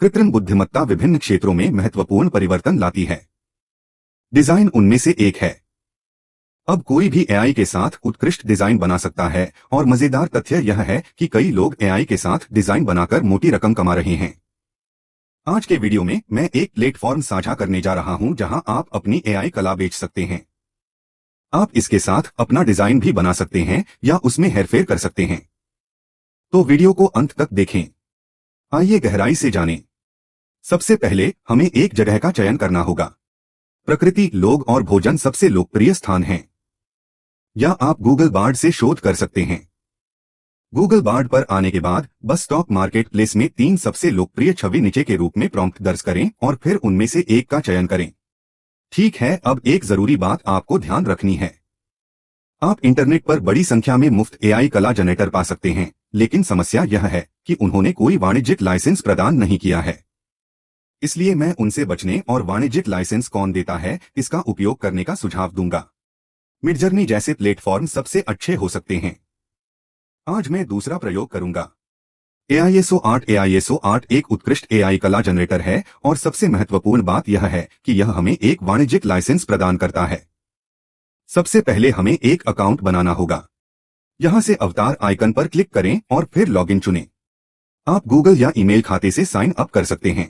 कृत्रिम बुद्धिमत्ता विभिन्न क्षेत्रों में महत्वपूर्ण परिवर्तन लाती है। डिजाइन उनमें से एक है। अब कोई भी एआई के साथ उत्कृष्ट डिजाइन बना सकता है और मजेदार तथ्य यह है कि कई लोग एआई के साथ डिजाइन बनाकर मोटी रकम कमा रहे हैं। आज के वीडियो में मैं एक प्लेटफॉर्म साझा करने जा रहा हूं जहां आप अपनी एआई कला बेच सकते हैं। आप इसके साथ अपना डिजाइन भी बना सकते हैं या उसमें हेरफेर कर सकते हैं। तो वीडियो को अंत तक देखें। आइए गहराई से जानें। सबसे पहले हमें एक जगह का चयन करना होगा। प्रकृति, लोग और भोजन सबसे लोकप्रिय स्थान हैं। या आप गूगल बार्ड से शोध कर सकते हैं। गूगल बार्ड पर आने के बाद बस स्टॉक मार्केट प्लेस में 3 सबसे लोकप्रिय छवि नीचे के रूप में प्रॉम्प्ट दर्ज करें और फिर उनमें से एक का चयन करें। ठीक है, अब एक जरूरी बात आपको ध्यान रखनी है। आप इंटरनेट पर बड़ी संख्या में मुफ्त एआई कला जनरेटर पा सकते हैं, लेकिन समस्या यह है कि उन्होंने कोई वाणिज्यिक लाइसेंस प्रदान नहीं किया है। इसलिए मैं उनसे बचने और वाणिज्यिक लाइसेंस कौन देता है इसका उपयोग करने का सुझाव दूंगा। मिडजर्नी जैसे प्लेटफॉर्म सबसे अच्छे हो सकते हैं। आज मैं दूसरा प्रयोग करूंगा। AISO 8 AISO 8 एक उत्कृष्ट एआई कला जनरेटर है और सबसे महत्वपूर्ण बात यह है कि यह हमें एक वाणिज्यिक लाइसेंस प्रदान करता है। सबसे पहले हमें एक अकाउंट बनाना होगा। यहां से अवतार आइकन पर क्लिक करें और फिर लॉगिन चुनें। आप गूगल या ईमेल खाते से साइन अप कर सकते हैं।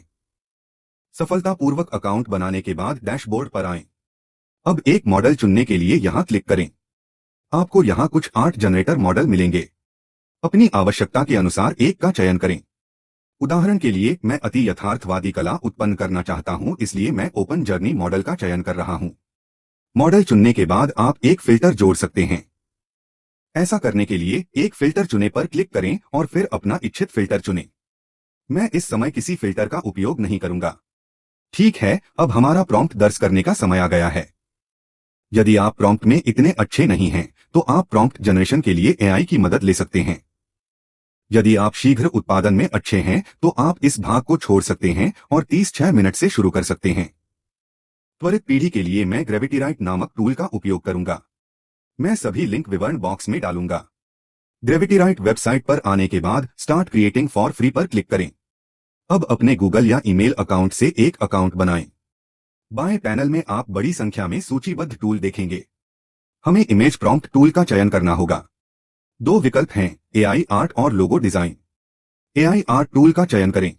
सफलतापूर्वक अकाउंट बनाने के बाद डैशबोर्ड पर आएं। अब एक मॉडल चुनने के लिए यहां क्लिक करें। आपको यहां कुछ आर्ट जनरेटर मॉडल मिलेंगे। अपनी आवश्यकता के अनुसार एक का चयन करें। उदाहरण के लिए मैं अति यथार्थवादी कला उत्पन्न करना चाहता हूं, इसलिए मैं ओपन जर्नी मॉडल का चयन कर रहा हूं। मॉडल चुनने के बाद आप एक फिल्टर जोड़ सकते हैं। ऐसा करने के लिए एक फिल्टर चुने पर क्लिक करें और फिर अपना इच्छित फिल्टर चुनें। मैं इस समय किसी फिल्टर का उपयोग नहीं करूंगा। ठीक है, अब हमारा प्रॉम्प्ट दर्ज करने का समय आ गया है। यदि आप प्रॉम्प्ट में इतने अच्छे नहीं हैं, तो आप प्रॉम्प्ट जनरेशन के लिए एआई की मदद ले सकते हैं। यदि आप शीघ्र उत्पादन में अच्छे हैं, तो आप इस भाग को छोड़ सकते हैं और 36 मिनट से शुरू कर सकते हैं। त्वरित पीढ़ी के लिए मैं ग्रेविटीराइट नामक टूल का उपयोग करूंगा। मैं सभी लिंक विवरण बॉक्स में डालूंगा। ग्रेविटीराइट वेबसाइट पर आने के बाद स्टार्ट क्रिएटिंग फॉर फ्री पर क्लिक करें। अब अपने गूगल या ईमेल अकाउंट से एक अकाउंट बनाएं। बाएं पैनल में आप बड़ी संख्या में सूचीबद्ध टूल देखेंगे। हमें इमेज प्रॉम्प्ट टूल का चयन करना होगा। 2 विकल्प हैं, एआई आर्ट और logo design. AI art tool का चयन करें।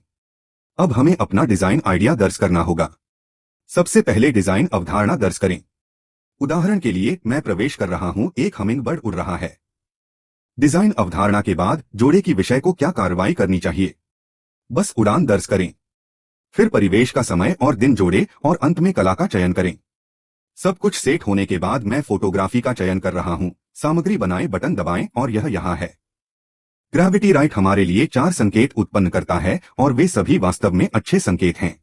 अब हमें अपना डिजाइन आइडिया दर्ज करना होगा। सबसे पहले डिजाइन अवधारणा दर्ज करें। उदाहरण के लिए मैं प्रवेश कर रहा हूं, एक हमिंगबर्ड उड़ रहा है। डिजाइन अवधारणा के बाद जोड़े की विषय को क्या कार्रवाई करनी चाहिए। बस उड़ान दर्ज करें। फिर परिवेश का समय और दिन जोड़े और अंत में कला का चयन करें। सब कुछ सेट होने के बाद मैं फोटोग्राफी का चयन कर रहा हूं। सामग्री बनाएं बटन दबाएं और यह यहां है। ग्रेविटीराइट हमारे लिए 4 संकेत उत्पन्न करता है और वे सभी वास्तव में अच्छे संकेत हैं।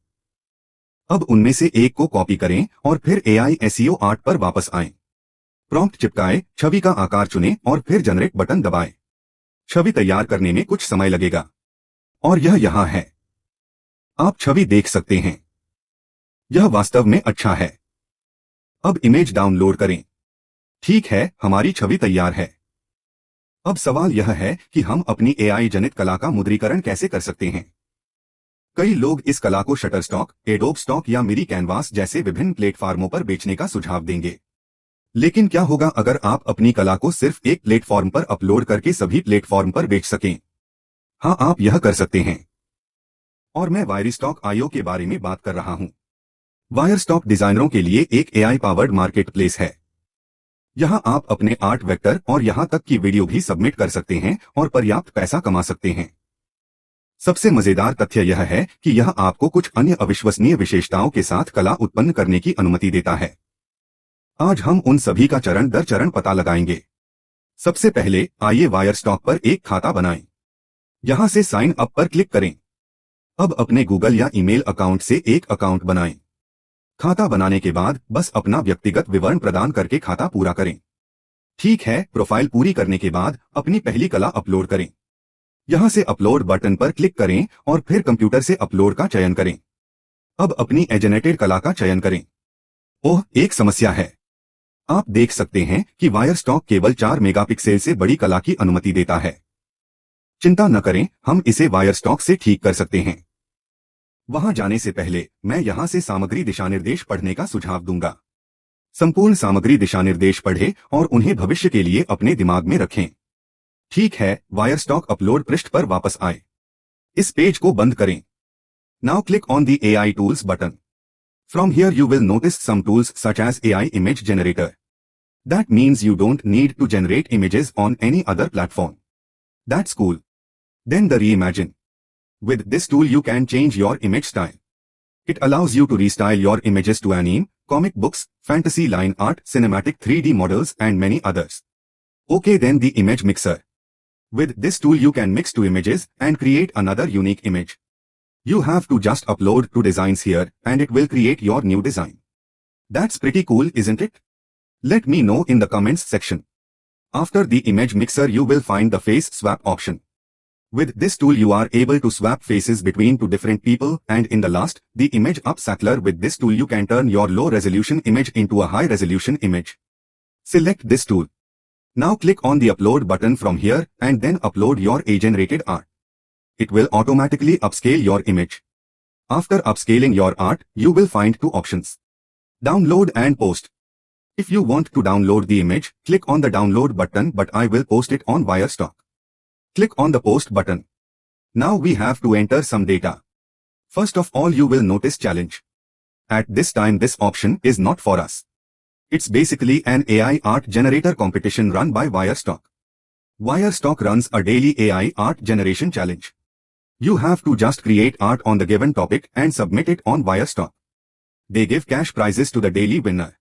अब उनमें से एक को कॉपी करें और फिर AISO 8 पर वापस आएं। प्रॉम्प्ट चिपकाएं, छवि का आकार चुनें और फिर जनरेट बटन दबाएं। छवि तैयार करने में कुछ समय लगेगा और यह यहां है। आप छवि देख सकते हैं। यह वास्तव में अच्छा है। अब इमेज डाउनलोड करें। ठीक है, हमारी छवि तैयार है। अब सवाल यह है कि हम अपनी एआई जनित कला का मुद्रीकरण कैसे कर सकते हैं। कई लोग इस कला को शटरस्टॉक, एडोब स्टॉक या मिरी कैनवास जैसे विभिन्न प्लेटफॉर्मों पर बेचने का सुझाव देंगे। लेकिन क्या होगा अगर आप अपनी कला को सिर्फ एक प्लेटफॉर्म पर अपलोड करके सभी प्लेटफॉर्म पर बेच सकें? हाँ, आप यह कर सकते हैं। और मैं वायरस्टॉक IO के बारे में बात कर रहा हूं। वायरस्टॉक डिजाइनरों के लिए एक एआई पावर्ड मार्केटप्लेस है। यहां आप अपने आर्ट वेक्टर और यहां तक कि वीडियो भी सबमिट कर सकते हैं और पर्याप्त पैसा कमा सकते हैं। सबसे मजेदार तथ्य यह है कि यह आपको कुछ अन्य अविश्वसनीय विशेषताओं के साथ कला उत्पन्न करने की अनुमति देता है। आज हम उन सभी का चरण दर चरण पता लगाएंगे। सबसे पहले आइए वायरस्टॉक पर एक खाता बनाएं। यहां से साइन अप पर क्लिक करें। अब अपने गूगल या ईमेल अकाउंट से एक अकाउंट बनाएं। खाता बनाने के बाद बस अपना व्यक्तिगत विवरण प्रदान करके खाता पूरा करें। ठीक है, प्रोफाइल पूरी करने के बाद अपनी पहली कला अपलोड करें। यहां से अपलोड बटन पर क्लिक करें और फिर कंप्यूटर से अपलोड का चयन करें। अब अपनी जेनरेटेड कला का चयन करें। ओह, एक समस्या है। आप देख सकते हैं कि वायरस्टॉक केवल 4 मेगापिक्सल से बड़ी कला की अनुमति देता है। चिंता न करें, हम इसे वायरस्टॉक से ठीक कर सकते हैं। वहां जाने से पहले मैं यहां से सामग्री दिशानिर्देश पढ़ने का सुझाव दूंगा। संपूर्ण सामग्री दिशानिर्देश पढ़ें और उन्हें भविष्य के लिए अपने दिमाग में रखें। ठीक है, वायरस्टॉक अपलोड पृष्ठ पर वापस आए। इस पेज को बंद करें। Now click on the AI tools button. From here you will notice some tools such as AI image generator. That means you don't need to generate images on any other platform. That's cool. Then the Reimagine. With this tool you can change your image style. It allows you to restyle your images to anime, comic books, fantasy line art, cinematic 3D models and many others. Okay, then the image mixer. With this tool you can mix two images and create another unique image. You have to just upload two designs here and it will create your new design. That's pretty cool, isn't it? Let me know in the comments section. After the image mixer you will find the face swap option. With this tool you are able to swap faces between two different people, and in the last, the image upscaler. With this tool you can turn your low resolution image into a high resolution image. Select this tool. Now click on the upload button from here and then upload your AI-generated art. It will automatically upscale your image. After upscaling your art, you will find two options. Download and post. If you want to download the image, click on the download button, but I will post it on Wirestock. Click on the post button. Now we have to enter some data. First of all you will notice challenge. At this time this option is not for us. It's basically an AI art generator competition run by Wirestock. Wirestock runs a daily AI art generation challenge. You have to just create art on the given topic and submit it on Wirestock. They give cash prizes to the daily winner.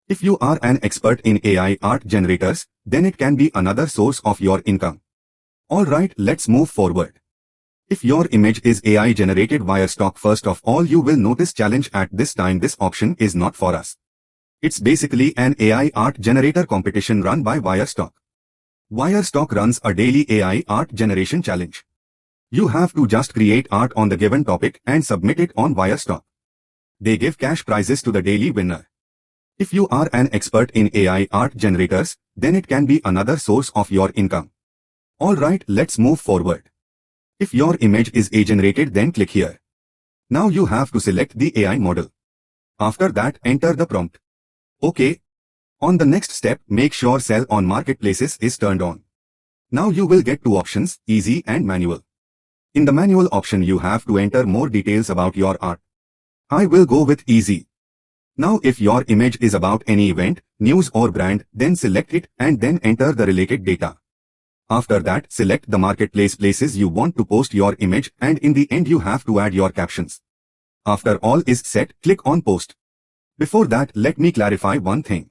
If you are an expert in AI art generators, then it can be another source of your income. Alright, let's move forward. If your image is AI generated Wirestock, first of all you will notice challenge. At this time this option is not for us. It's basically an AI art generator competition run by Wirestock. Wirestock runs a daily AI art generation challenge. You have to just create art on the given topic and submit it on Wirestock. They give cash prizes to the daily winner. If you are an expert in AI art generators, then it can be another source of your income. Alright, let's move forward. If your image is AI-generated, then click here. Now you have to select the AI model. After that, enter the prompt. Okay. On the next step, make sure sell on marketplaces is turned on. Now you will get two options, easy and manual. In the manual option you have to enter more details about your art. I will go with easy. Now if your image is about any event, news or brand, then select it and then enter the related data. After that, select the marketplace places you want to post your image, and in the end you have to add your captions. After all is set, click on post. Before that, let me clarify one thing.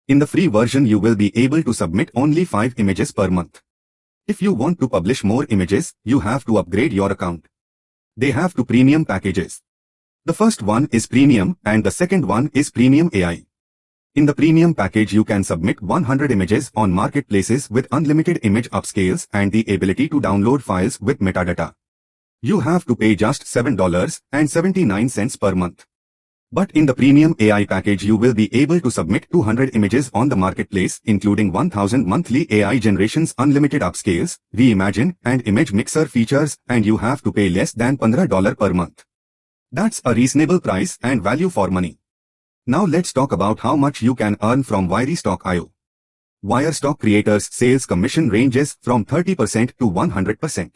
In the free version you will be able to submit only 5 images per month. If you want to publish more images, you have to upgrade your account. They have two premium packages. The first one is premium and the second one is premium AI. In the premium package you can submit 100 images on marketplaces with unlimited image upscales and the ability to download files with metadata. You have to pay just $7.79 per month. But in the premium AI package you will be able to submit 200 images on the marketplace, including 1000 monthly AI generations, unlimited upscales, Reimagine and image mixer features, and you have to pay less than $15 per month. That's a reasonable price and value for money. Now let's talk about how much you can earn from Wirestock.io. Wirestock creators' sales commission ranges from 30% to 100%.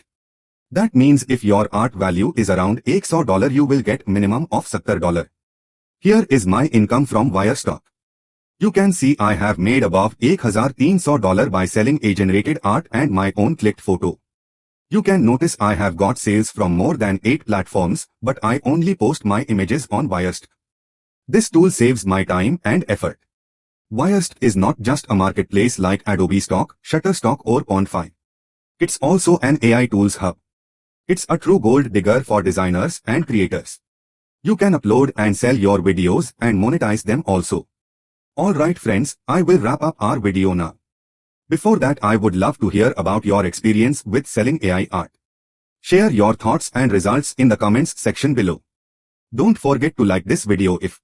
That means if your art value is around $100 you will get minimum of $70. Here is my income from Wirestock. You can see I have made above $1,300 by selling AI-generated art and my own clicked photo. You can notice I have got sales from more than 8 platforms, but I only post my images on Wirestock. This tool saves my time and effort. Wirestock is not just a marketplace like Adobe Stock, Shutterstock or Pond5. It's also an AI tools hub. It's a true gold digger for designers and creators. You can upload and sell your videos and monetize them also. Alright friends, I will wrap up our video now. Before that, I would love to hear about your experience with selling AI art. Share your thoughts and results in the comments section below. Don't forget to like this video if